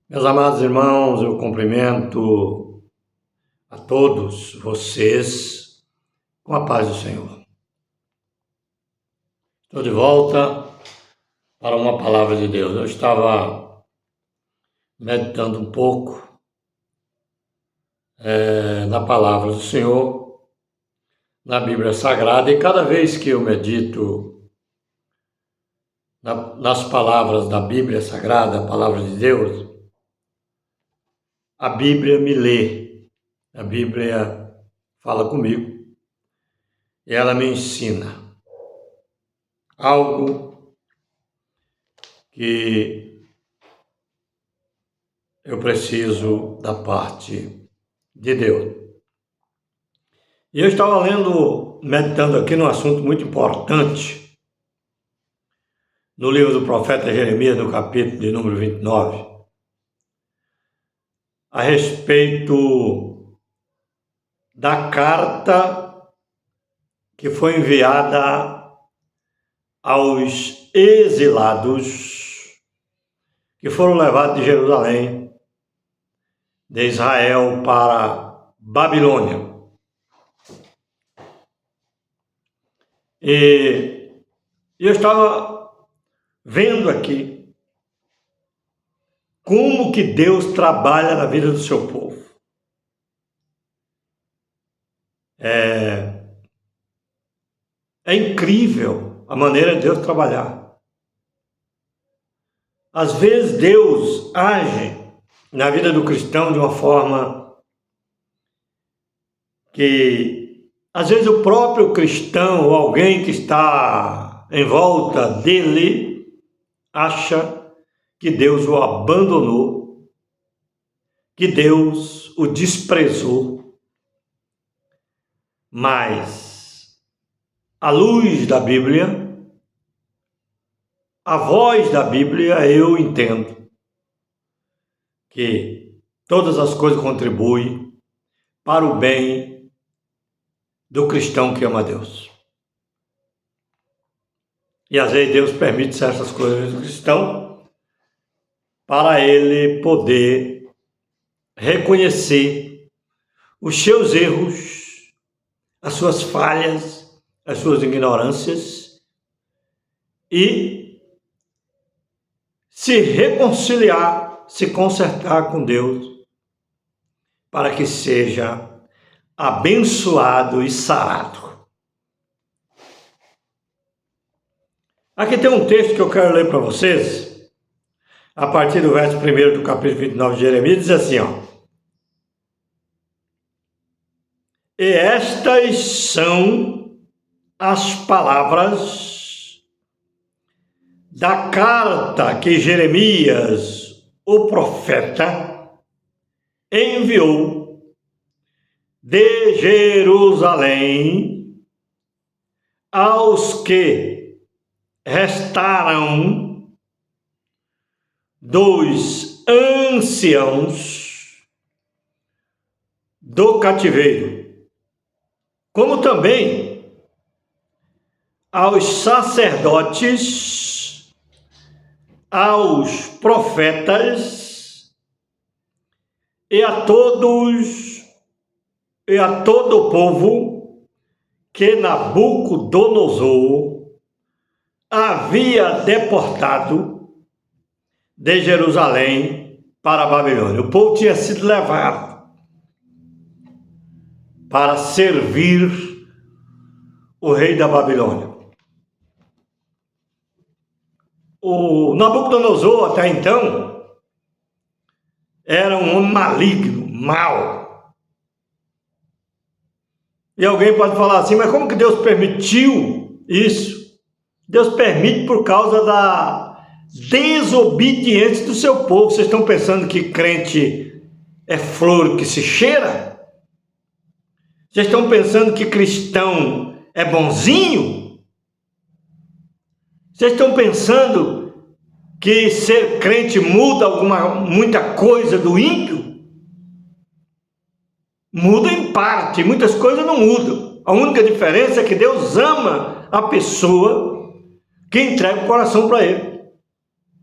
Meus amados irmãos, eu cumprimento a todos vocês com a paz do Senhor. Estou de volta para uma palavra de Deus. Eu estava meditando um pouco na palavra do Senhor, na Bíblia Sagrada, e cada vez que eu medito nas palavras da Bíblia Sagrada, a palavra de Deus, a Bíblia me lê, a Bíblia fala comigo e ela me ensina algo que eu preciso da parte de Deus. E eu estava meditando aqui num assunto muito importante, no livro do profeta Jeremias, no capítulo de número 29, a respeito da carta que foi enviada aos exilados que foram levados de Jerusalém, de Israel para Babilônia. E eu estava vendo aqui como que Deus trabalha na vida do seu povo. É incrível a maneira de Deus trabalhar. Às vezes Deus age na vida do cristão de uma forma que, às vezes, o próprio cristão ou alguém que está em volta dele acha que Deus o abandonou, que Deus o desprezou. Mas, à luz da Bíblia, a voz da Bíblia, eu entendo que todas as coisas contribuem para o bem do cristão que ama a Deus. E às vezes Deus permite certas coisas do cristão para ele poder reconhecer os seus erros, as suas falhas, as suas ignorâncias e se reconciliar, se consertar com Deus, para que seja abençoado e sarado. Aqui tem um texto que eu quero ler para vocês, a partir do verso 1 do capítulo 29 de Jeremias, diz assim, E estas são as palavras da carta que Jeremias, o profeta, enviou de Jerusalém aos que restaram dos anciãos do cativeiro, como também aos sacerdotes, aos profetas e a todo o povo que Nabucodonosor havia deportado de Jerusalém para a Babilônia. O povo tinha sido levado para servir o rei da Babilônia. O Nabucodonosor, até então, era um homem maligno, mau. E alguém pode falar assim, mas como que Deus permitiu isso? Deus permite por causa da desobediência do seu povo. Vocês estão pensando que crente é flor que se cheira? Vocês estão pensando que cristão é bonzinho? Vocês estão pensando que ser crente muda muita coisa do ímpio? Muda em parte, muitas coisas não mudam. A única diferença é que Deus ama a pessoa que entrega o coração para Ele.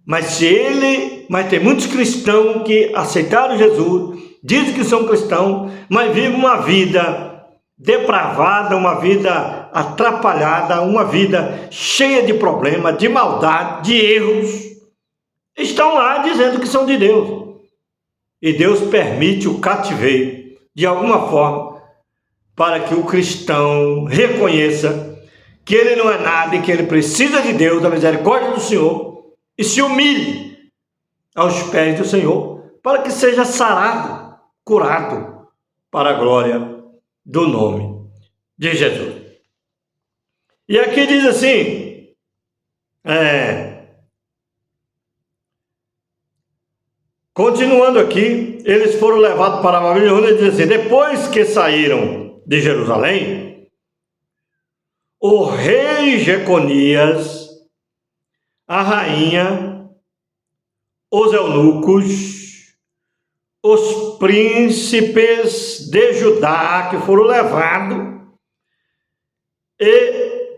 Mas tem muitos cristãos que aceitaram Jesus, dizem que são cristãos, mas vivem uma vida depravada, uma vida atrapalhada, uma vida cheia de problemas, de maldade, de erros. Estão lá dizendo que são de Deus. E Deus permite o cativeiro, de alguma forma, para que o cristão reconheça que ele não é nada e que ele precisa de Deus, da misericórdia do Senhor, e se humilhe aos pés do Senhor, para que seja sarado, curado, para a glória do nome de Jesus. E aqui diz assim, continuando aqui, eles foram levados para a Babilônia e diz assim, depois que saíram de Jerusalém, o rei Jeconias, a rainha, os eunucos, os príncipes de Judá que foram levados e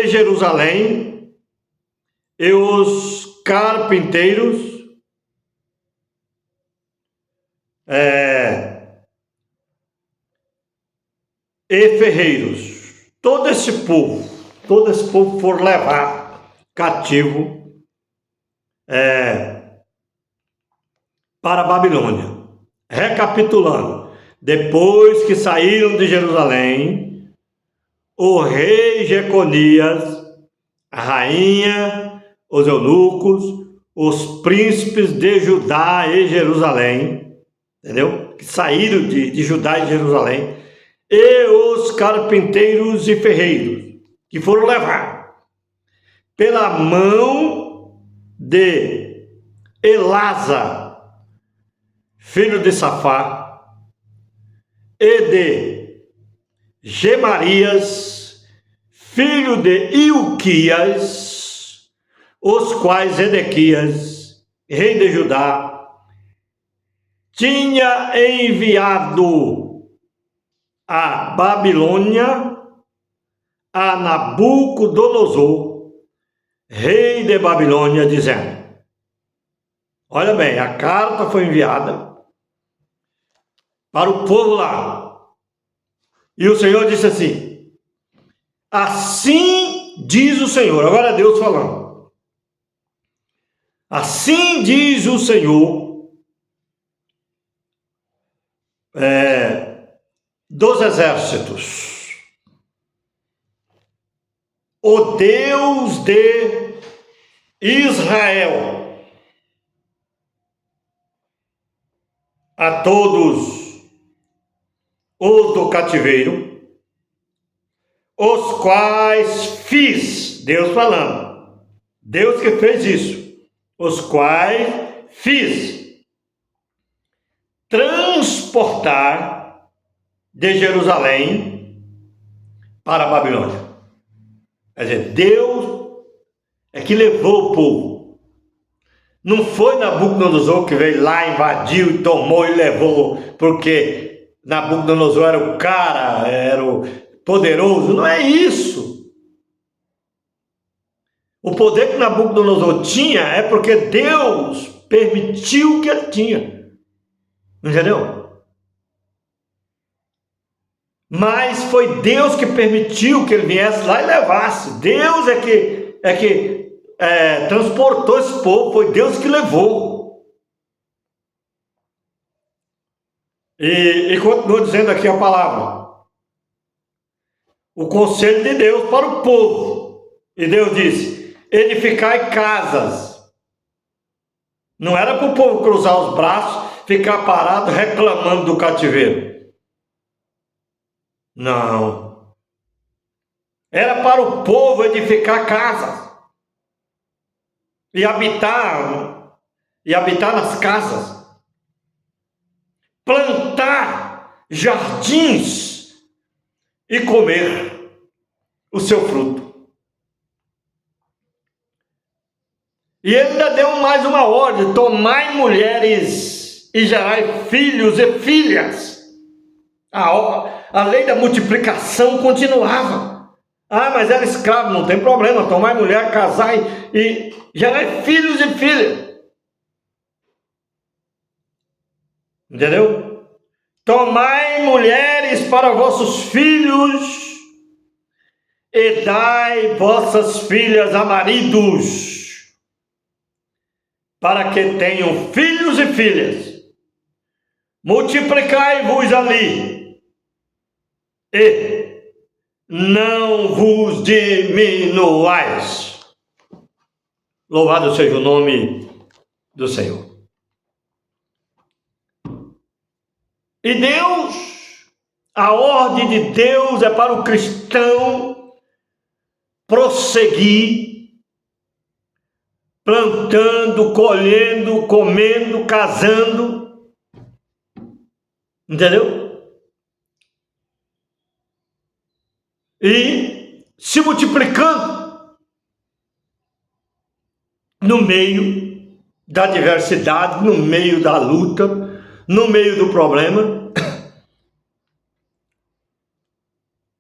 Jerusalém e os carpinteiros e ferreiros. Todo esse povo for levado cativo para a Babilônia. Recapitulando, depois que saíram de Jerusalém, o rei Jeconias, a rainha, os eunucos, os príncipes de Judá e Jerusalém, entendeu? Que saíram de Judá e Jerusalém, e os carpinteiros e ferreiros, que foram levar pela mão de Elasa, filho de Safá, e de Gemarias, filho de Ilquias, os quais Edequias, rei de Judá, tinha enviado a Babilônia a Nabucodonosor, rei de Babilônia, dizendo, olha bem, a carta foi enviada para o povo lá, e o Senhor disse assim, assim diz o Senhor, agora é Deus falando, assim diz o Senhor, dos exércitos, o Deus de Israel, a todos os do cativeiro, os quais fiz, Deus falando, Deus que fez isso, os quais fiz transportar de Jerusalém para a Babilônia. Quer dizer, Deus é que levou o povo. Não foi Nabucodonosor que veio lá, invadiu e tomou e levou, porque Nabucodonosor era o cara, era o poderoso. Não é isso. O poder que Nabucodonosor tinha é porque Deus permitiu que ele tinha. Entendeu? Mas foi Deus que permitiu que ele viesse lá e levasse. Deus é que transportou esse povo, foi Deus que levou. E continua dizendo aqui a palavra. O conselho de Deus para o povo. E Deus disse, edificai casas. Não era para o povo cruzar os braços, ficar parado reclamando do cativeiro. Não. Era para o povo edificar casas e habitar nas casas, plantar jardins e comer o seu fruto. E ele ainda deu mais uma ordem: tomai mulheres e gerai filhos e filhas. A lei da multiplicação continuava. Ah, mas era escravo, não tem problema, tomar mulher, casar e gerar filhos e filhas. Entendeu? Tomai mulheres para vossos filhos e dai vossas filhas a maridos, para que tenham filhos e filhas. Multiplicai-vos ali e não vos diminuais. Louvado seja o nome do Senhor. E Deus, a ordem de Deus é para o cristão prosseguir, plantando, colhendo, comendo, casando, entendeu? E se multiplicando no meio da adversidade, no meio da luta, no meio do problema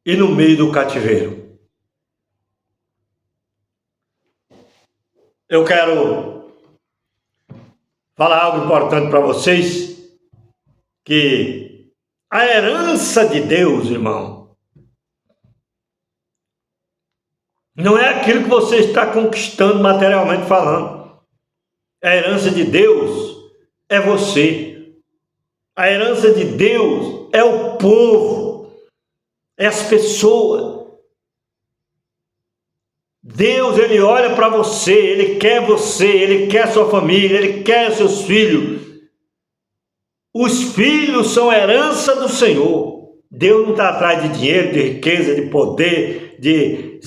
e no meio do cativeiro. Eu quero falar algo importante para vocês, que a herança de Deus, irmão, não é aquilo que você está conquistando materialmente falando. A herança de Deus é você. A herança de Deus é o povo, é as pessoas. Deus, Ele olha para você, Ele quer sua família, Ele quer seus filhos. Os filhos são herança do Senhor. Deus não está atrás de dinheiro, de riqueza, de poder, de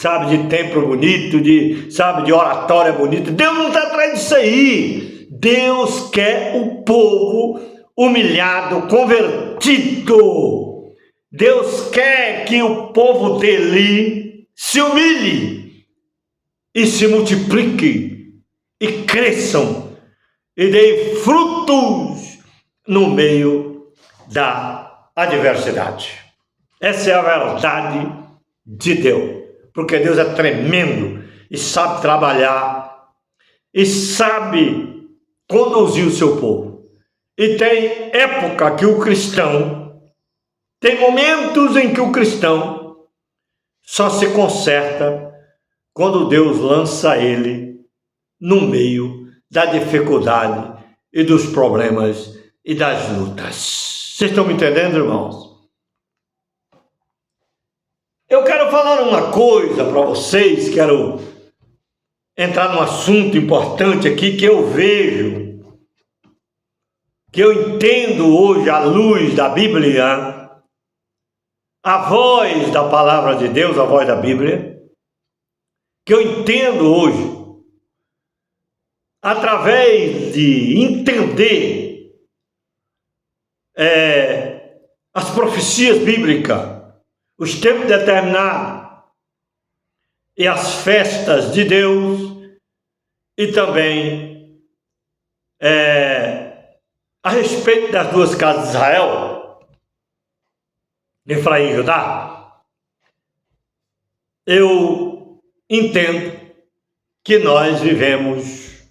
templo bonito, de oratória bonita. Deus não está atrás disso aí. Deus quer o povo humilhado, convertido. Deus quer que o povo dele se humilhe e se multiplique e cresçam e deem frutos no meio da adversidade. Essa é a verdade de Deus, porque Deus é tremendo e sabe trabalhar e sabe conduzir o seu povo. E tem época que o cristão, tem momentos em que o cristão só se conserta quando Deus lança ele no meio da dificuldade e dos problemas e das lutas. Vocês estão me entendendo, irmãos? Eu quero falar uma coisa para vocês, quero entrar num assunto importante aqui que eu vejo, que eu entendo hoje à luz da Bíblia, a voz da palavra de Deus, a voz da Bíblia, que eu entendo hoje, através de entender as profecias bíblicas, os tempos determinados e as festas de Deus, e também a respeito das duas casas de Israel, Efraim e Judá, eu entendo que nós vivemos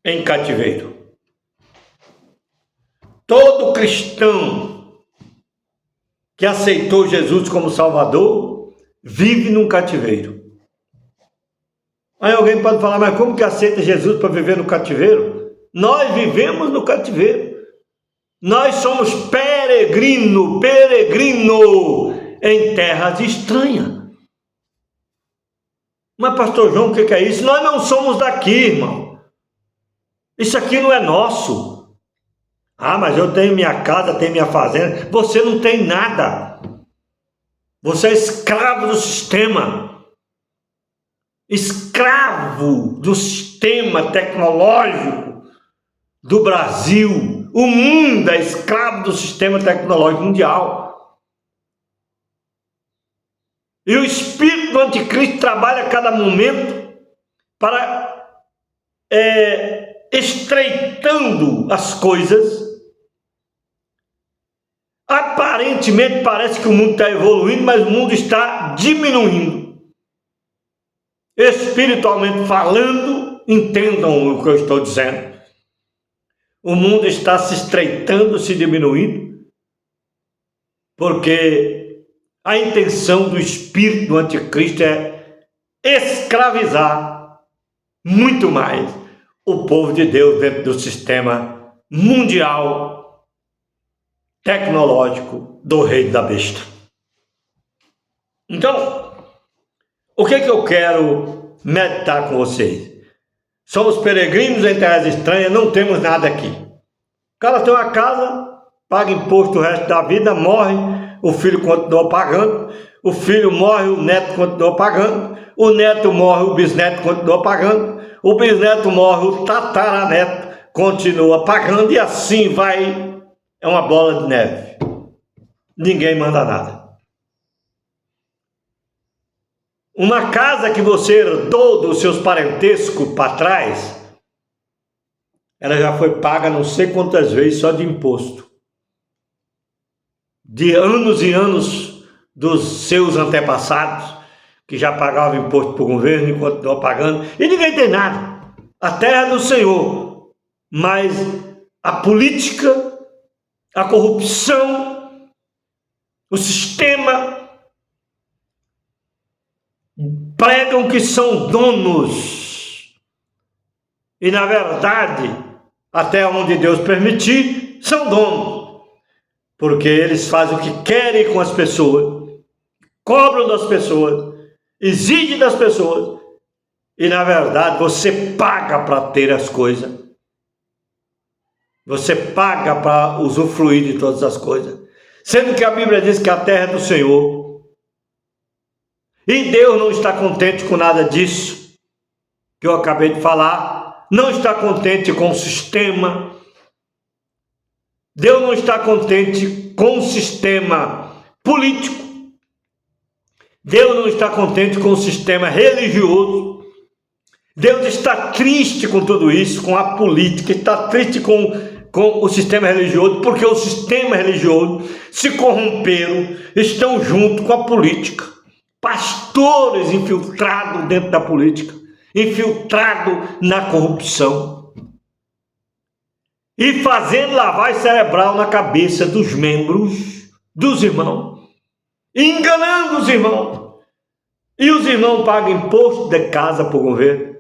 em cativeiro. Todo cristão que aceitou Jesus como Salvador vive num cativeiro. Aí alguém pode falar, mas como que aceita Jesus para viver no cativeiro? Nós vivemos no cativeiro. Nós somos peregrino em terras estranhas. Mas pastor João, o que é isso? Nós não somos daqui, irmão. Isso aqui não é nosso. Ah, mas eu tenho minha casa, tenho minha fazenda. Você não tem nada. Você é escravo do sistema. Escravo do sistema tecnológico do Brasil. O mundo é escravo do sistema tecnológico mundial. E o espírito do anticristo trabalha a cada momento para estreitando as coisas. Aparentemente parece que o mundo está evoluindo, mas o mundo está diminuindo. espiritualmente falando, entendam o que eu estou dizendo. O mundo está se estreitando, se diminuindo, porque a intenção do espírito do anticristo é escravizar muito mais o povo de Deus dentro do sistema mundial tecnológico do rei da besta. Então, o que eu quero meditar com vocês? Somos peregrinos em terras estranhas, não temos nada aqui. O cara tem uma casa, paga imposto o resto da vida, morre, o filho continua pagando, o filho morre, o neto continua pagando, o neto morre, o bisneto continua pagando, o bisneto morre, o tataraneto continua pagando, e assim vai, é uma bola de neve. Ninguém manda nada. Uma casa que você herdou dos seus parentescos para trás, ela já foi paga não sei quantas vezes só de imposto. De anos e anos dos seus antepassados, que já pagavam imposto para o governo e continuam pagando, e ninguém tem nada. A terra é do Senhor, mas a política, a corrupção, o sistema pregam que são donos, e na verdade, até onde Deus permitir, são donos, porque eles fazem o que querem com as pessoas, cobram das pessoas, exigem das pessoas, e na verdade você paga para ter as coisas, você paga para usufruir de todas as coisas, sendo que a Bíblia diz que a terra é do Senhor. E Deus não está contente com nada disso que eu acabei de falar, não está contente com o sistema, Deus não está contente com o sistema político, Deus não está contente com o sistema religioso, Deus está triste com tudo isso, com a política, está triste com o sistema religioso, porque o sistema religioso se corromperam, estão junto com a política. Pastores infiltrados dentro da política, infiltrados na corrupção e fazendo lavagem cerebral na cabeça dos membros, dos irmãos, enganando os irmãos. E os irmãos pagam imposto de casa para o governo,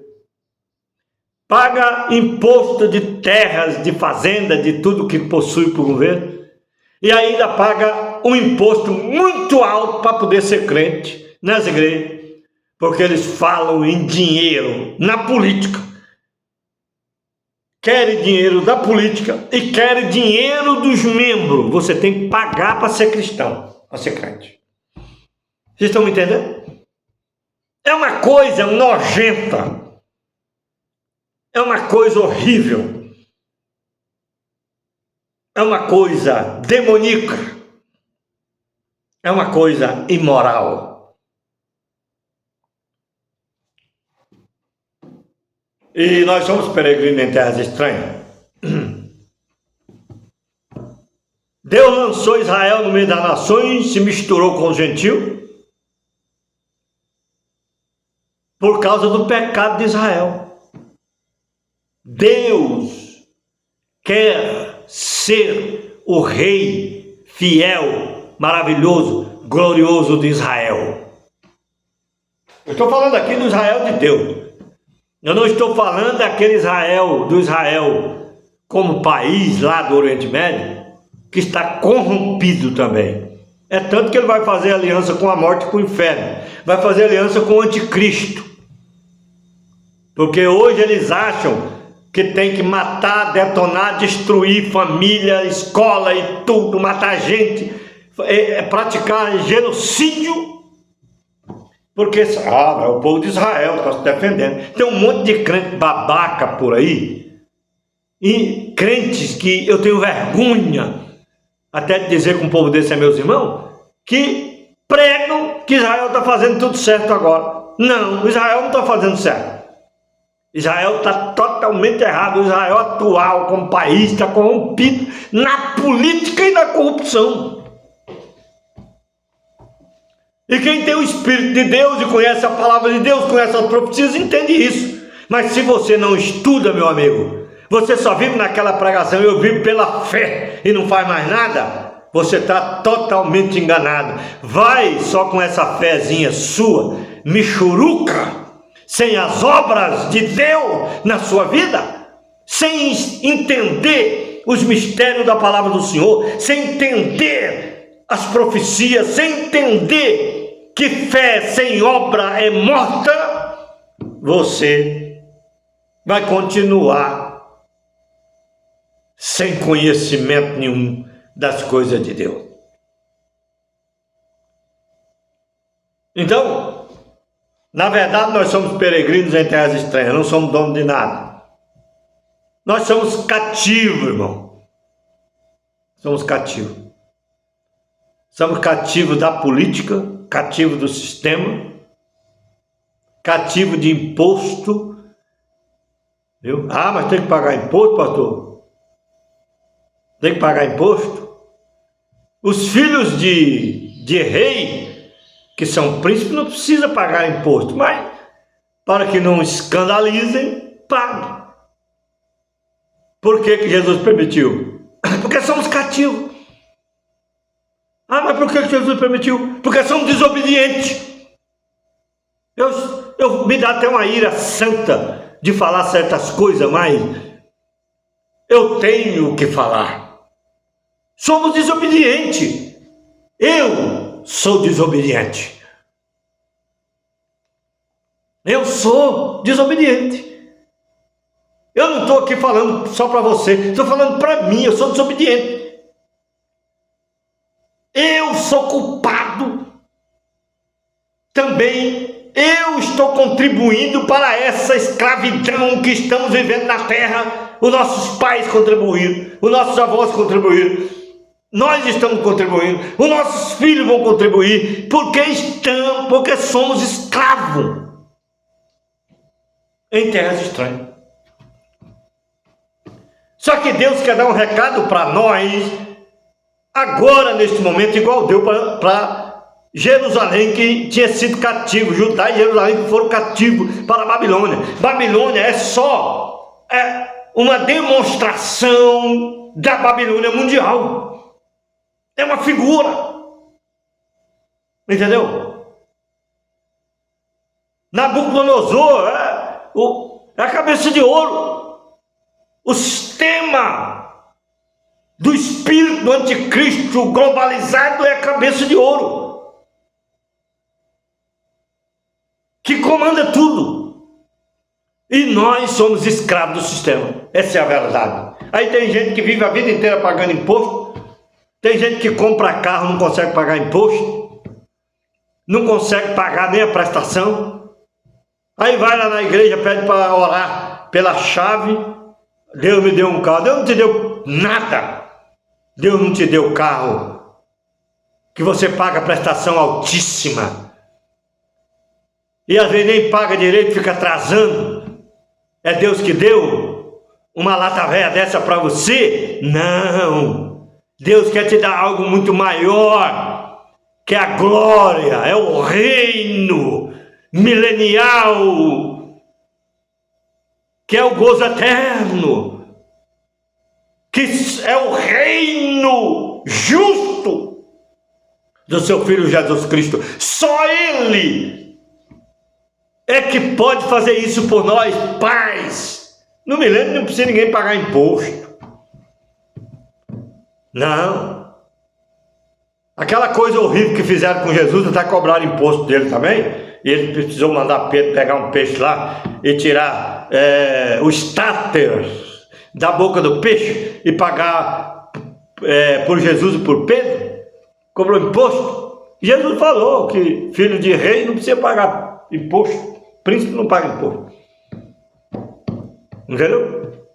pagam imposto de terras, de fazenda, de tudo que possui para o governo, e ainda paga um imposto muito alto para poder ser crente nas igrejas, porque eles falam em dinheiro na política, querem dinheiro da política e querem dinheiro dos membros. Você tem que pagar para ser cristão, para ser crente. Vocês estão me entendendo? É uma coisa nojenta, é uma coisa horrível, é uma coisa demoníaca, é uma coisa imoral. E nós somos peregrinos em terras estranhas. Deus lançou Israel no meio das nações, se misturou com os gentios, por causa do pecado de Israel. Deus quer ser o rei fiel, maravilhoso, glorioso de Israel. Eu estou falando aqui do Israel de Deus. Eu não estou falando daquele Israel, do Israel como país lá do Oriente Médio, que está corrompido também. É tanto que ele vai fazer aliança com a morte e com o inferno. Vai fazer aliança com o anticristo. Porque hoje eles acham que tem que matar, detonar, destruir família, escola e tudo, matar gente, praticar genocídio. Porque é o povo de Israel está se defendendo. Tem um monte de crente babaca por aí, e crentes que eu tenho vergonha até de dizer que um povo desse é meus irmãos, que pregam que Israel está fazendo tudo certo agora. Não, Israel não está fazendo certo. Israel está totalmente errado. O Israel atual como país está corrompido na política e na corrupção. E quem tem o Espírito de Deus e conhece a palavra de Deus, conhece as profecias, entende isso. Mas se você não estuda, meu amigo, você só vive naquela pregação, eu vivo pela fé e não faz mais nada, você está totalmente enganado. Vai só com essa fezinha sua, michuruca, sem as obras de Deus na sua vida, sem entender os mistérios da palavra do Senhor, sem entender as profecias, sem entender que fé sem obra é morta, você vai continuar sem conhecimento nenhum das coisas de Deus. Então, na verdade, nós somos peregrinos em terras estranhas, não somos donos de nada. Nós somos cativos, irmão. Somos cativos. Somos cativos da política, cativos do sistema, cativos de imposto. Viu? Ah, mas tem que pagar imposto, pastor? Tem que pagar imposto? Os filhos de rei, que são príncipes, não precisam pagar imposto, mas para que não escandalizem, paguem. Por que Jesus permitiu? Porque somos cativos. Ah, mas por que Jesus permitiu? Porque somos desobedientes. Me dá até uma ira santa de falar certas coisas, mas eu tenho que falar. Somos desobedientes. Eu sou desobediente. Eu sou desobediente. Eu não estou aqui falando só para você, estou falando para mim, eu sou desobediente. Eu sou culpado. Também eu estou contribuindo para essa escravidão que estamos vivendo na terra. Os nossos pais contribuíram, os nossos avós contribuíram, nós estamos contribuindo, os nossos filhos vão contribuir, porque somos escravos em terras estranhas. Só que Deus quer dar um recado para nós, agora, neste momento, igual deu para Jerusalém, que tinha sido cativo, Judá e Jerusalém que foram cativos para a Babilônia. Babilônia é só uma demonstração da Babilônia mundial. É uma figura. Entendeu? Nabucodonosor é a cabeça de ouro. O sistema do espírito do anticristo globalizado é a cabeça de ouro, que comanda tudo. E nós somos escravos do sistema. Essa é a verdade. Aí tem gente que vive a vida inteira pagando imposto. Tem gente que compra carro, não consegue pagar imposto, não consegue pagar nem a prestação. Aí vai lá na igreja, pede para orar pela chave. Deus me deu um carro. Deus não te deu nada. Deus não te deu carro que você paga prestação altíssima e às vezes nem paga direito, fica atrasando. É Deus que deu uma lata velha dessa para você? Não. Deus quer te dar algo muito maior, que é a glória, é o reino milenial, que é o gozo eterno, que é o reino justo do seu Filho Jesus Cristo. Só Ele é que pode fazer isso por nós, pais. No milênio não precisa ninguém pagar imposto. Não. Aquela coisa horrível que fizeram com Jesus, até cobraram imposto dele também, e ele precisou mandar Pedro pegar um peixe lá e tirar o estáter da boca do peixe e pagar por Jesus e por Pedro. Cobrou imposto. Jesus falou que filho de rei não precisa pagar imposto, príncipe não paga imposto. Entendeu?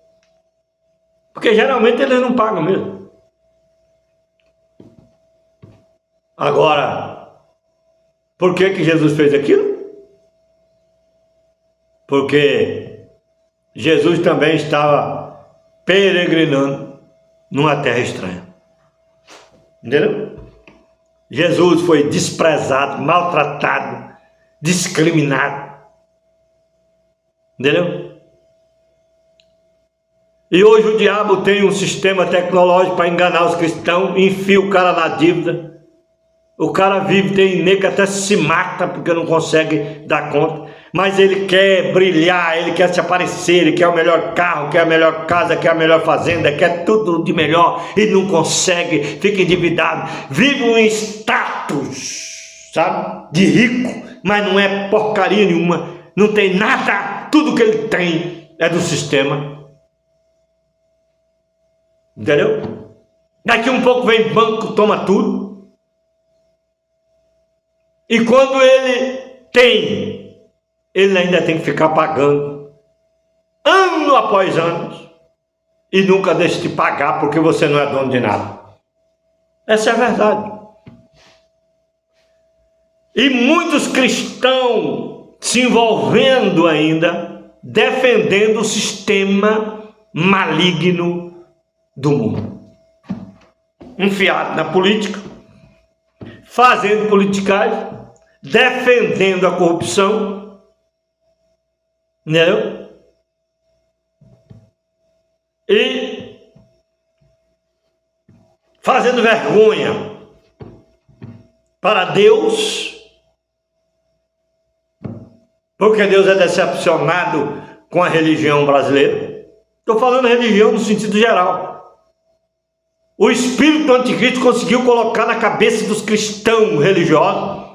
Porque geralmente eles não pagam mesmo. Agora, por que Jesus fez aquilo? Porque Jesus também estava peregrinando numa terra estranha. Entendeu? Jesus foi desprezado, maltratado, discriminado. Entendeu? E hoje o diabo tem um sistema tecnológico para enganar os cristãos, enfia o cara na dívida. O cara vive, tem nego que até se mata porque não consegue dar conta. Mas ele quer brilhar, ele quer se aparecer, ele quer o melhor carro, quer a melhor casa, quer a melhor fazenda, quer tudo de melhor e não consegue, fica endividado. Vive um status, sabe, de rico, mas não é porcaria nenhuma, não tem nada, tudo que ele tem é do sistema. Entendeu? Daqui um pouco vem banco, toma tudo. E quando ele tem, ele ainda tem que ficar pagando, ano após ano, e nunca deixa de pagar porque você não é dono de nada. Essa é a verdade. E muitos cristãos se envolvendo ainda, defendendo o sistema maligno do mundo, enfiado na política, fazendo politicagem, defendendo a corrupção, entendeu? E fazendo vergonha para Deus, porque Deus é decepcionado com a religião brasileira. Estou falando religião no sentido geral. O espírito do anticristo conseguiu colocar na cabeça dos cristãos religiosos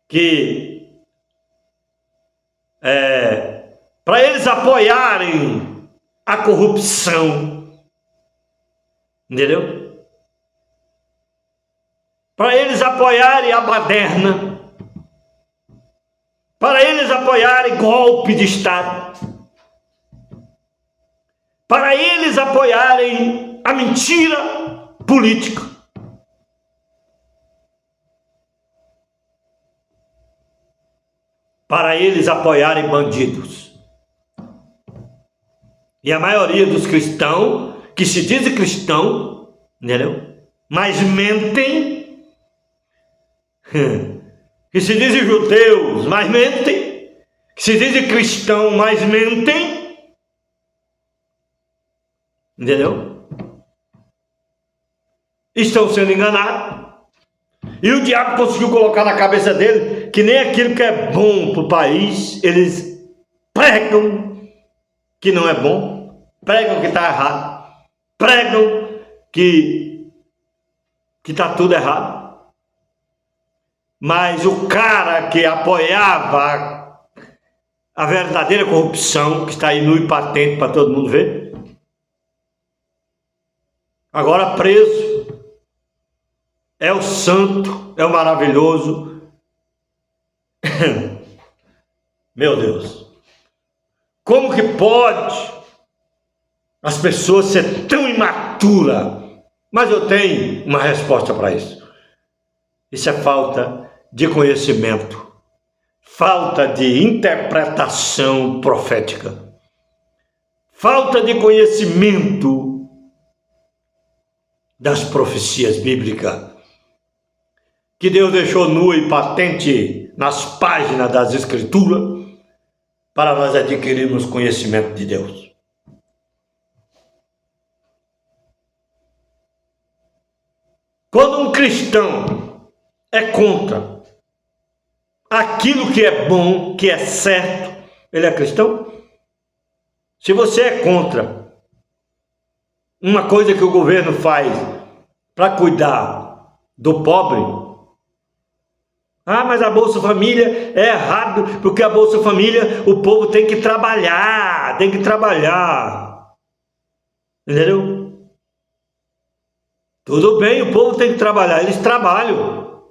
que para eles apoiarem a corrupção, entendeu? Para eles apoiarem a baderna, para eles apoiarem golpe de Estado, para eles apoiarem a mentira política. Para eles apoiarem bandidos. E a maioria dos cristãos, que se dizem cristão, entendeu? Mas mentem, que se dizem judeus, mas mentem, que se dizem cristão, mas mentem, entendeu? Estão sendo enganados. E o diabo conseguiu colocar na cabeça dele que nem aquilo que é bom para o país, eles pregam que não é bom, pregam que está errado, pregam que está tudo errado. Mas o cara que apoiava a verdadeira corrupção, que está aí nu e patente para todo mundo ver, agora preso, é o santo, é o maravilhoso. Meu Deus, como que pode as pessoas ser tão imaturas? Mas eu tenho uma resposta para isso. Isso é falta de conhecimento, falta de interpretação profética, falta de conhecimento das profecias bíblicas, que Deus deixou nua e patente nas páginas das Escrituras, para nós adquirirmos conhecimento de Deus. Quando um cristão é contra aquilo que é bom, que é certo, ele é cristão? Se você é contra uma coisa que o governo faz para cuidar do pobre, mas a Bolsa Família é errado, porque a Bolsa Família, o povo tem que trabalhar, entendeu? Tudo bem, o povo tem que trabalhar, eles trabalham,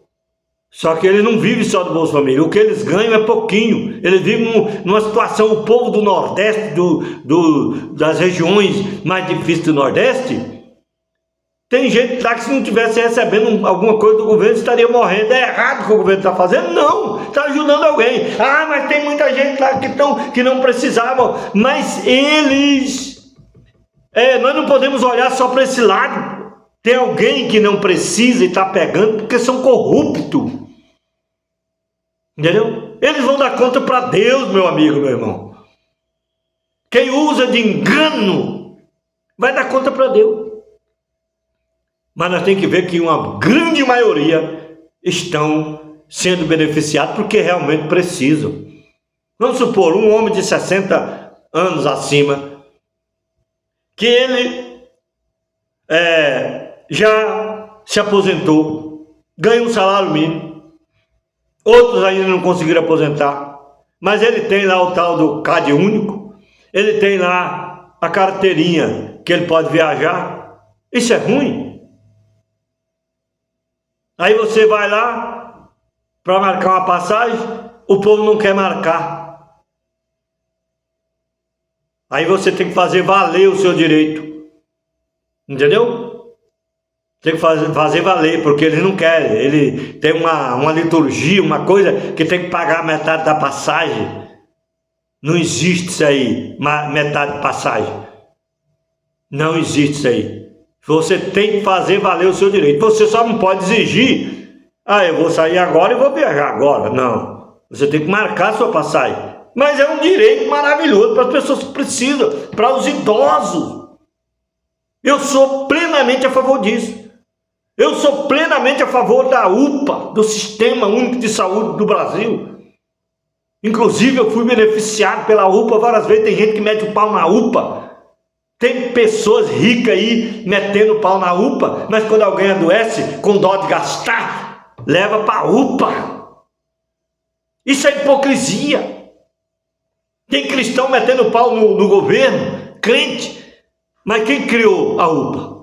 só que eles não vivem só do Bolsa Família, o que eles ganham é pouquinho, eles vivem numa situação, o povo do Nordeste, das regiões mais difíceis do Nordeste, tem gente lá que se não estivesse recebendo alguma coisa do governo, estaria morrendo. É errado o que o governo está fazendo? Não, está ajudando alguém. Mas tem muita gente lá que não precisavam. Mas eles... nós não podemos olhar só para esse lado. Tem alguém que não precisa e está pegando porque são corruptos. Entendeu? Eles vão dar conta para Deus, meu amigo, meu irmão. Quem usa de engano vai dar conta para Deus. Mas nós temos que ver que uma grande maioria estão sendo beneficiados porque realmente precisam. Vamos supor, um homem de 60 anos acima, que ele já se aposentou, ganha um salário mínimo, outros ainda não conseguiram aposentar, mas ele tem lá o tal do CAD único, ele tem lá a carteirinha que ele pode viajar. Isso é ruim? Aí você vai lá para marcar uma passagem, o povo não quer marcar. Aí você tem que fazer valer o seu direito. Entendeu? Tem que fazer valer, porque eles não querem. Ele tem uma liturgia, uma coisa que tem que pagar metade da passagem. Não existe isso aí, metade de passagem. Não existe isso aí. Você tem que fazer valer o seu direito. Você só não pode exigir, eu vou sair agora e vou viajar agora. Não. Você tem que marcar a sua passagem. Mas é um direito maravilhoso para as pessoas que precisam, para os idosos. Eu sou plenamente a favor disso. Eu sou plenamente a favor da UPA, do Sistema Único de Saúde do Brasil. Inclusive eu fui beneficiado pela UPA várias vezes. Tem gente que mete o pau na UPA. Tem pessoas ricas aí metendo o pau na UPA, mas quando alguém adoece, com dó de gastar, leva para a UPA. Isso é hipocrisia. Tem cristão metendo pau no governo, crente, mas quem criou a UPA?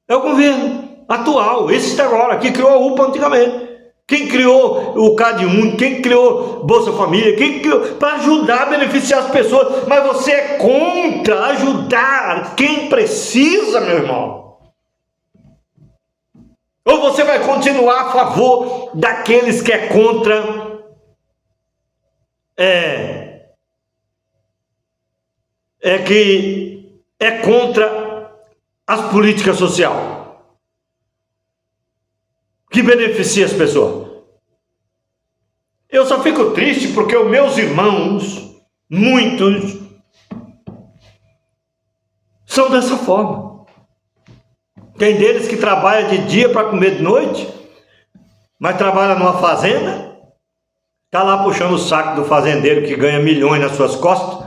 É o governo atual, esse está agora, que criou a UPA antigamente. Quem criou o CAD único, quem criou Bolsa Família, quem criou para ajudar a beneficiar as pessoas, mas você é contra ajudar quem precisa, meu irmão. Ou você vai continuar a favor daqueles que é contra que é contra as políticas sociais que beneficia as pessoas. Eu só fico triste porque os meus irmãos, muitos, são dessa forma. Tem deles que trabalham de dia para comer de noite, mas trabalha numa fazenda, está lá puxando o saco do fazendeiro que ganha milhões nas suas costas,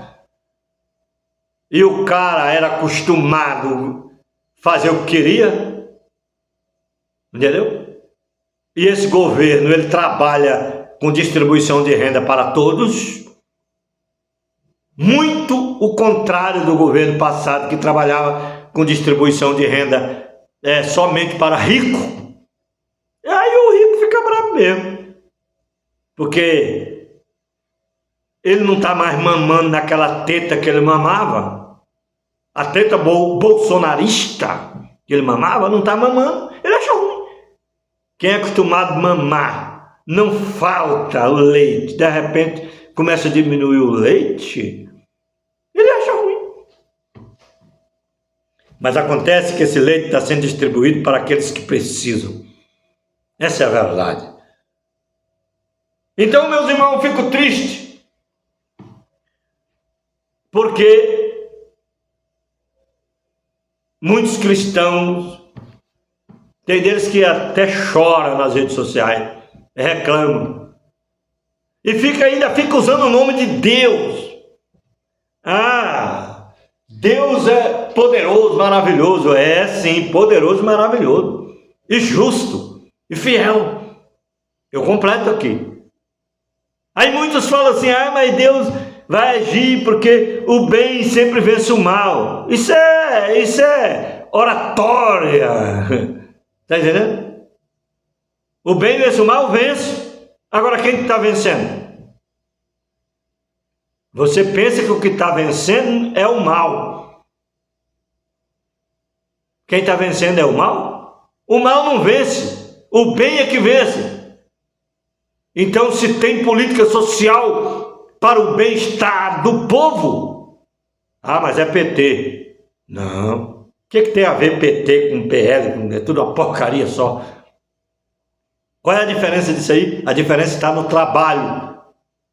e o cara era acostumado a fazer o que queria, entendeu? E esse governo, ele trabalha com distribuição de renda para todos, muito o contrário do governo passado, que trabalhava com distribuição de renda somente para rico. E aí o rico fica bravo mesmo, porque ele não está mais mamando naquela teta que ele mamava. A teta bolsonarista que ele mamava, não está mamando, ele acha ruim. Quem é acostumado a mamar, não falta o leite, de repente começa a diminuir o leite, ele acha ruim. Mas acontece que esse leite está sendo distribuído para aqueles que precisam. Essa é a verdade. Então, meus irmãos, eu fico triste, porque muitos cristãos, tem deles que até choram nas redes sociais, reclamam, e ainda fica usando o nome de Deus. Deus é poderoso, maravilhoso. É sim, poderoso, maravilhoso, e justo, e fiel. Eu completo aqui. Aí muitos falam assim, mas Deus vai agir porque o bem sempre vence o mal. Isso é oratória. Está entendendo? O bem vence o mal, vence. Agora quem está vencendo? Você pensa que o que está vencendo é o mal. Quem está vencendo é o mal? O mal não vence. O bem é que vence. Então, se tem política social para o bem-estar do povo, mas é PT. Não. que tem a ver PT com PL? É tudo uma porcaria só. Qual é a diferença disso aí? A diferença está no trabalho.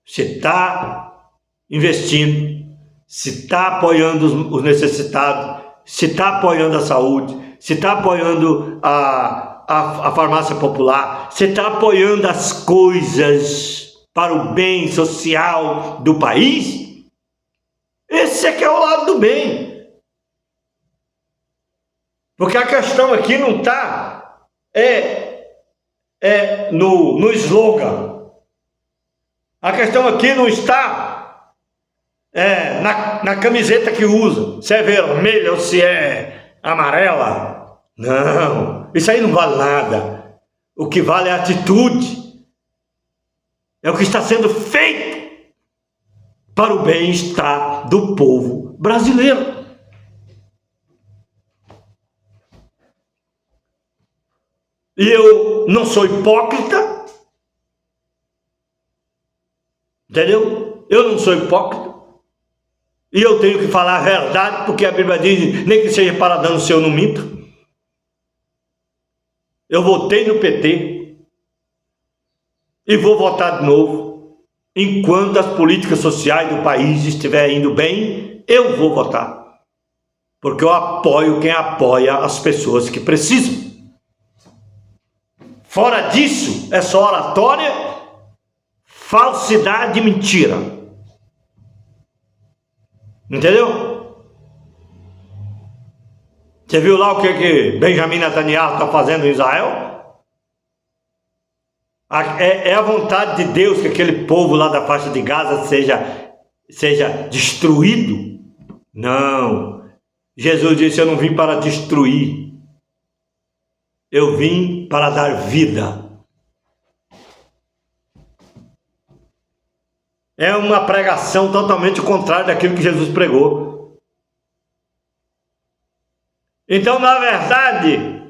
Se está investindo, se está apoiando os necessitados, se está apoiando a saúde, se está apoiando a farmácia popular, se está apoiando as coisas para o bem social do país, esse é que é o lado do bem. Porque a questão aqui não está no slogan. A questão aqui não está na camiseta que usa, se é vermelha ou se é amarela. Não, isso aí não vale nada. O que vale é a atitude. É o que está sendo feito para o bem-estar do povo brasileiro. E eu não sou hipócrita, entendeu? Eu não sou hipócrita, e eu tenho que falar a verdade, porque a Bíblia diz, nem que seja para dano seu, não minto. Eu votei no PT, e vou votar de novo, enquanto as políticas sociais do país estiverem indo bem, eu vou votar, porque eu apoio quem apoia as pessoas que precisam. Fora disso, é só oratória, falsidade e mentira. Entendeu? Você viu lá o que Benjamin Netanyahu está fazendo em Israel? É a vontade de Deus que aquele povo lá da faixa de Gaza seja destruído? Não. Jesus disse, eu não vim para destruir. Eu vim para dar vida. É uma pregação totalmente contrária daquilo que Jesus pregou. Então, na verdade,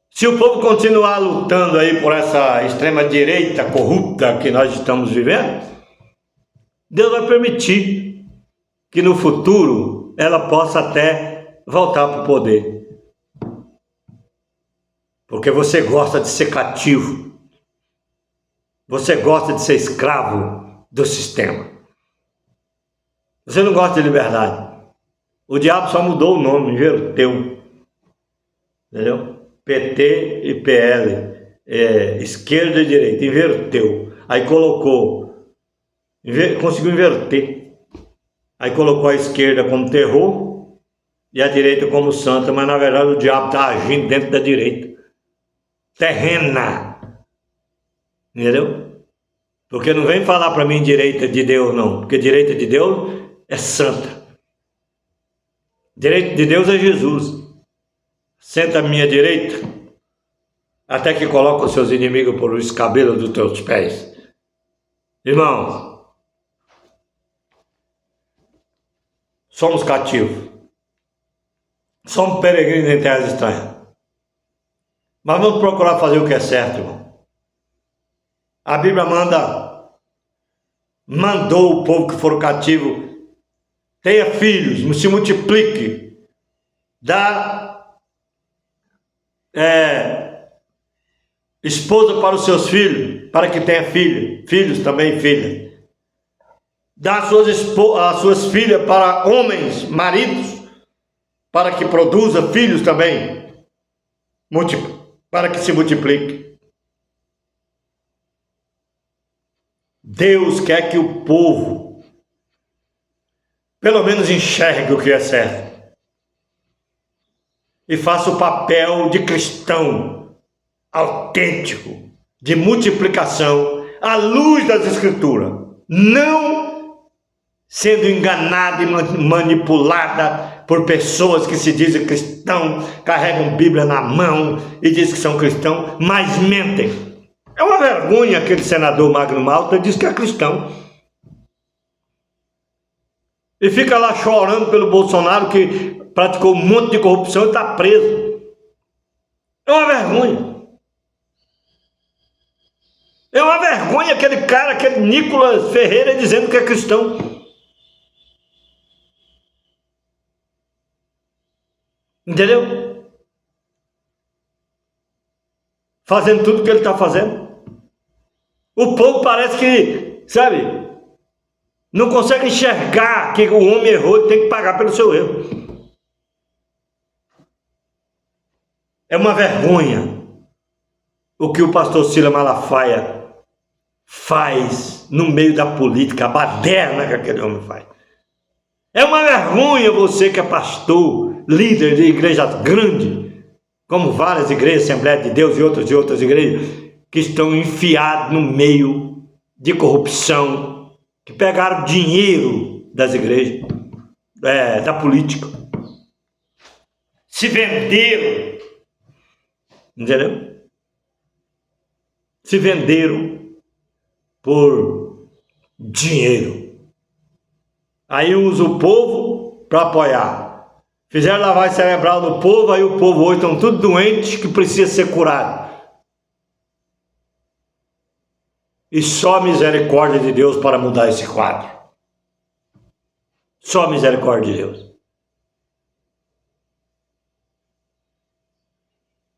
se o povo continuar lutando aí por essa extrema direita corrupta que nós estamos vivendo, Deus vai permitir que no futuro ela possa até voltar para o poder. Porque você gosta de ser cativo. Você gosta de ser escravo do sistema. Você não gosta de liberdade. O diabo só mudou o nome, inverteu. Entendeu? PT e PL, esquerda e direita, inverteu. Aí conseguiu inverter. Aí colocou a esquerda como terror e a direita como santa, mas na verdade o diabo está agindo dentro da direita. Terrena. Entendeu? Porque não vem falar para mim direita de Deus não, porque direita de Deus é santa. Direita de Deus é Jesus. Senta à minha direita, até que coloca os seus inimigos por os cabelos dos teus pés. Irmãos, somos cativos. Somos peregrinos em terras estranhas. Mas vamos procurar fazer o que é certo, irmão. A Bíblia mandou o povo que for cativo, tenha filhos, se multiplique, dá esposa para os seus filhos, para que tenha filhos também filhas. Dá as suas filhas para homens, maridos, para que produza filhos também, para que se multiplique. Deus quer que o povo, pelo menos, enxergue o que é certo e faça o papel de cristão autêntico, de multiplicação, à luz das Escrituras, não sendo enganada e manipulada por pessoas que se dizem cristão, carregam Bíblia na mão e dizem que são cristãos, mas mentem. É uma vergonha aquele senador Magno Malta diz que é cristão. E fica lá chorando pelo Bolsonaro que praticou um monte de corrupção e está preso. É uma vergonha. É uma vergonha aquele cara, aquele Nicolas Ferreira, dizendo que é cristão. Entendeu? Fazendo tudo o que ele está fazendo. O povo parece que, sabe, não consegue enxergar que o homem errou e tem que pagar pelo seu erro. É uma vergonha o que o pastor Silas Malafaia faz no meio da política, a baderna que aquele homem faz. É uma vergonha você que é pastor, líder de igrejas grandes, como várias igrejas, Assembleia de Deus e outras igrejas, que estão enfiados no meio de corrupção, que pegaram dinheiro das igrejas, da política, se venderam, entendeu? Se venderam por dinheiro. Aí usa o povo para apoiar. Fizeram lavagem cerebral no povo, aí o povo hoje estão tudo doentes que precisa ser curado. E só a misericórdia de Deus para mudar esse quadro. Só a misericórdia de Deus.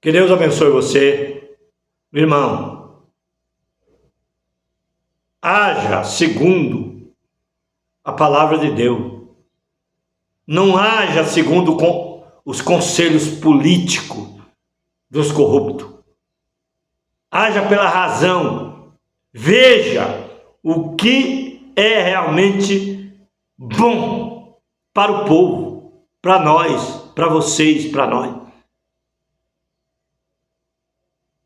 Que Deus abençoe você, irmão. Haja segundo a palavra de Deus. Não haja segundo os conselhos políticos dos corruptos. Haja pela razão. Veja o que é realmente bom para o povo, para nós, para vocês, para nós.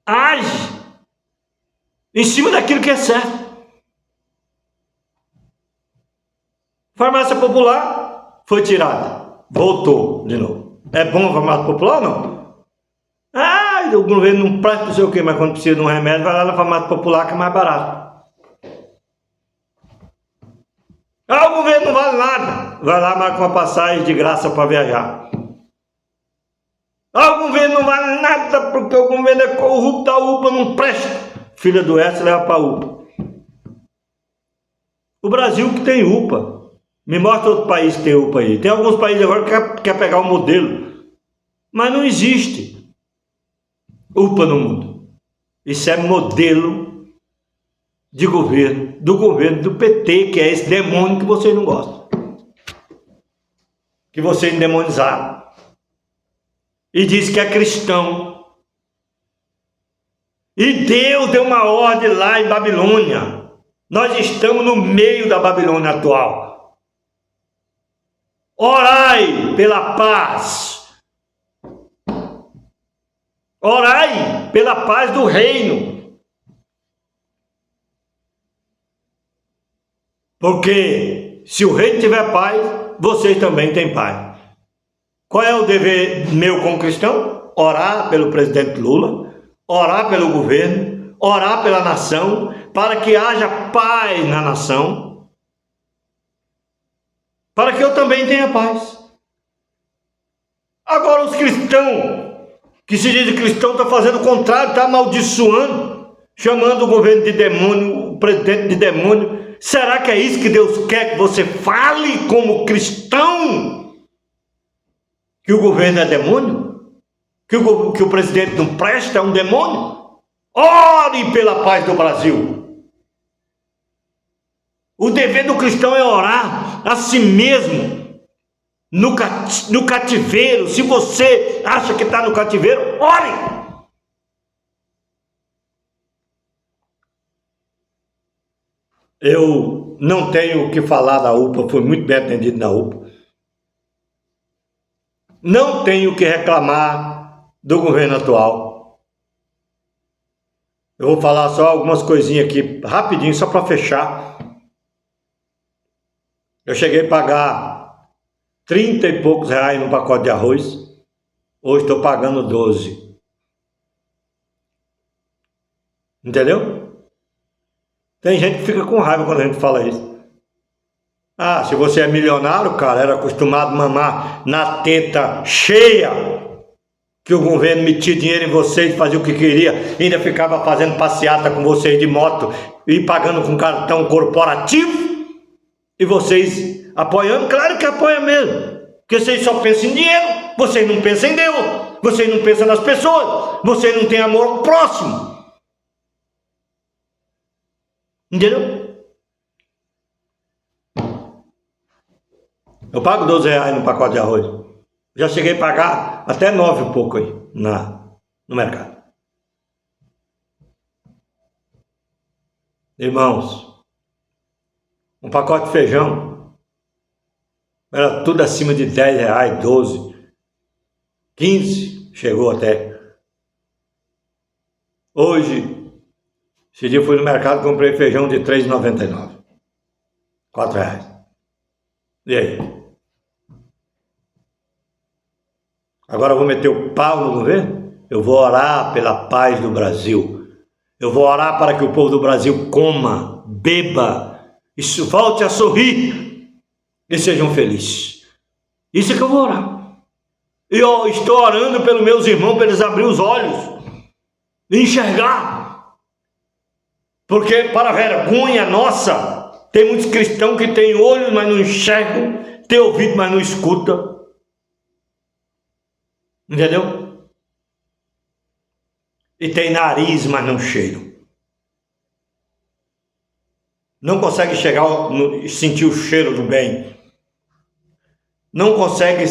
Age em cima daquilo que é certo. Farmácia popular foi tirada, voltou de novo. É bom a farmácia popular ou não? Ah, o governo não presta não sei o que, mas quando precisa de um remédio, vai lá na farmácia popular que é mais barato. Ah, o governo não vale nada. Vai lá, marca uma passagem de graça para viajar. Ah, o governo não vale nada porque o governo é corrupto, a UPA não presta. Filha do S leva para a UPA. O Brasil que tem UPA. Me mostra outro país que tem UPA aí. Tem alguns países agora que quer pegar o modelo. Mas não existe UPA no mundo. Isso é modelo de governo, do governo do PT, que é esse demônio que vocês não gostam. Que vocês endemonizaram. E diz que é cristão. E Deus deu uma ordem lá em Babilônia. Nós estamos no meio da Babilônia atual. Orai pela paz. Orai pela paz do reino. Porque se o reino tiver paz, vocês também têm paz. Qual é o dever meu como cristão? Orar pelo presidente Lula, orar pelo governo, orar pela nação, para que haja paz na nação, para que eu também tenha paz. Agora os cristãos, que se dizem cristão, estão fazendo o contrário, estão amaldiçoando, chamando o governo de demônio, o presidente de demônio. Será que é isso que Deus quer que você fale como cristão? Que o governo é demônio? Que o presidente não presta, é um demônio? Ore pela paz do Brasil. O dever do cristão é orar a si mesmo no cativeiro. Se você acha que está no cativeiro, ore. Eu não tenho o que falar da UPA, fui muito bem atendido na UPA. Não tenho o que reclamar do governo atual. Eu vou falar só algumas coisinhas aqui, rapidinho, só para fechar. Eu cheguei a pagar 30 e poucos reais no pacote de arroz. Hoje estou pagando 12. Entendeu? Tem gente que fica com raiva quando a gente fala isso. Ah, se você é milionário, cara, era acostumado a mamar na teta cheia, que o governo metia dinheiro em vocês, fazia o que queria, ainda ficava fazendo passeata com vocês de moto e pagando com cartão corporativo, e vocês apoiando? Claro que apoia mesmo, porque vocês só pensam em dinheiro, vocês não pensam em Deus, vocês não pensam nas pessoas, vocês não têm amor ao próximo. Entendeu? Eu pago R$12 no pacote de arroz. Já cheguei a pagar até 9 e pouco aí no mercado. Irmãos, um pacote de feijão era tudo acima de R$10, 12, 15, chegou até. Hoje, esse dia eu fui no mercado e comprei feijão de R$3,99. R$4. E aí? Agora eu vou meter o pau no governo? Eu vou orar pela paz do Brasil. Eu vou orar para que o povo do Brasil coma, beba, e volte a sorrir e sejam felizes. Isso é que eu vou orar. E eu estou orando pelos meus irmãos para eles abrirem os olhos e enxergar. Porque para vergonha nossa, tem muitos cristãos que têm olhos, mas não enxergam, têm ouvido, mas não escutam. Entendeu? E tem nariz, mas não cheiro. Não consegue sentir o cheiro do bem. Não consegue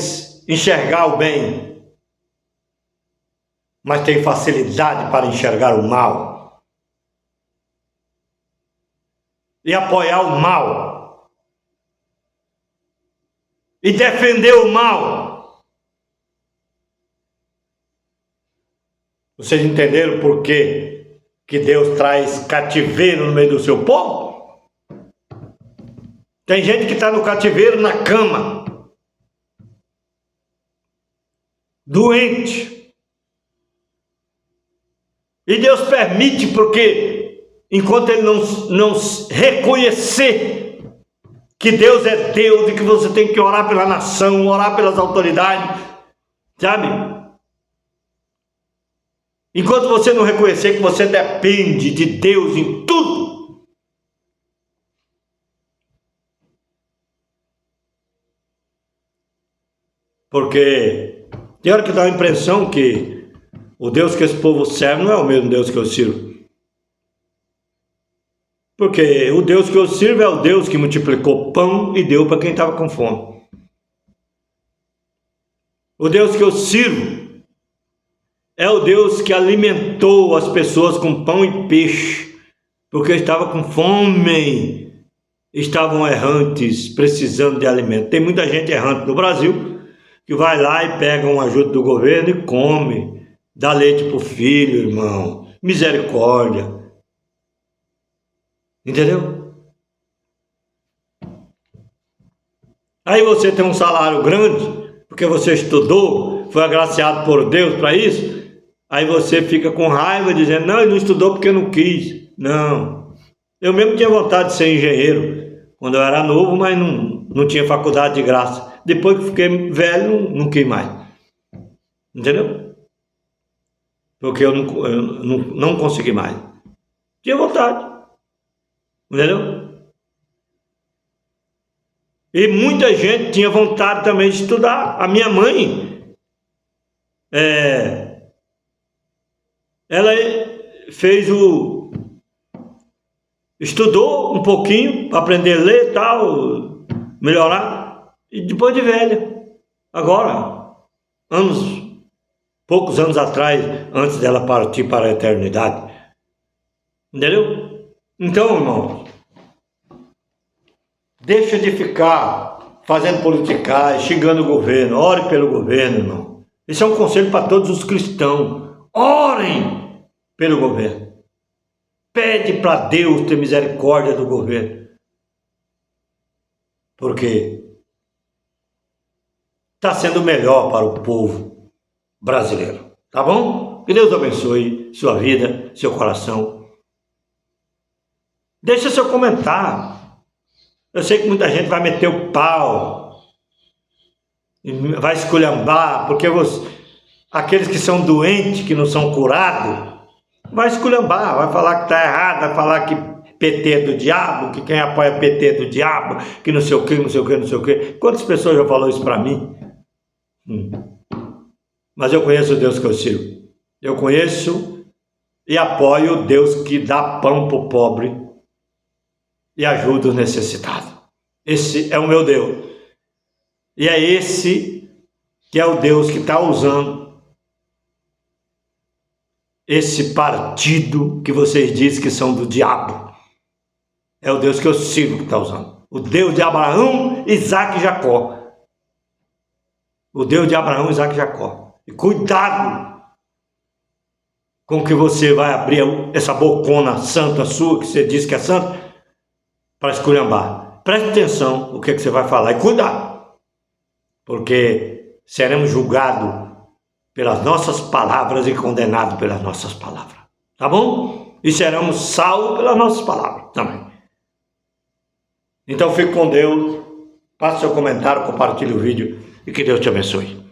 enxergar o bem. Mas tem facilidade para enxergar o mal. E apoiar o mal. E defender o mal. Vocês entenderam por que Deus traz cativeiro no meio do seu povo? Tem gente que está no cativeiro na cama, doente. E Deus permite porque enquanto ele não reconhecer que Deus é Deus e que você tem que orar pela nação, orar pelas autoridades, sabe? Enquanto você não reconhecer que você depende de Deus em tudo, porque tem hora que dá a impressão que o Deus que esse povo serve não é o mesmo Deus que eu sirvo. Porque o Deus que eu sirvo é o Deus que multiplicou pão e deu para quem estava com fome. O Deus que eu sirvo é o Deus que alimentou as pessoas com pão e peixe, porque estavam com fome, estavam errantes, precisando de alimento. Tem muita gente errante no Brasil que vai lá e pega uma ajuda do governo e come, dá leite para o filho, irmão. Misericórdia. Entendeu? Aí você tem um salário grande, porque você estudou, foi agraciado por Deus para isso. Aí você fica com raiva dizendo, não, ele não estudou porque não quis. Não. Eu mesmo tinha vontade de ser engenheiro quando eu era novo, mas não tinha faculdade de graça. Depois que fiquei velho, não quis mais. Entendeu? Porque eu não consegui mais. Tinha vontade. Entendeu? E muita gente tinha vontade também de estudar. A minha mãe, ela fez estudou um pouquinho para aprender a ler e tal, melhorar, e depois de velha, agora, poucos anos atrás, antes dela partir para a eternidade, entendeu? Então, irmão, deixa de ficar fazendo politicagem, xingando o governo, ore pelo governo, irmão. Esse é um conselho para todos os cristãos. Orem pelo governo. Pede para Deus ter misericórdia do governo. Porque está sendo melhor para o povo brasileiro. Tá bom? Que Deus abençoe sua vida, seu coração. Deixa seu comentário. Eu sei que muita gente vai meter o pau, vai esculhambar, porque aqueles que são doentes, que não são curados, vai esculhambar, vai falar que está errado, vai falar que PT é do diabo, que quem apoia PT é do diabo, que não sei o que, não sei o que, não sei o que. Quantas pessoas já falaram isso para mim? Mas eu conheço o Deus que eu sirvo. Eu conheço e apoio o Deus que dá pão para o pobre e ajuda os necessitados. Esse é o meu Deus. E é esse que é o Deus que está usando esse partido que vocês dizem que são do diabo. É o Deus que eu sirvo que está usando. O Deus de Abraão, Isaac e Jacó. O Deus de Abraão, Isaac e Jacó. E cuidado com que você vai abrir essa bocona santa sua, que você diz que é santa, para esculhambar. Preste atenção no que você vai falar e cuidado. Porque seremos julgados pelas nossas palavras e condenados pelas nossas palavras. Tá bom? E seremos salvos pelas nossas palavras também. Então fique com Deus, passe seu comentário, compartilhe o vídeo e que Deus te abençoe.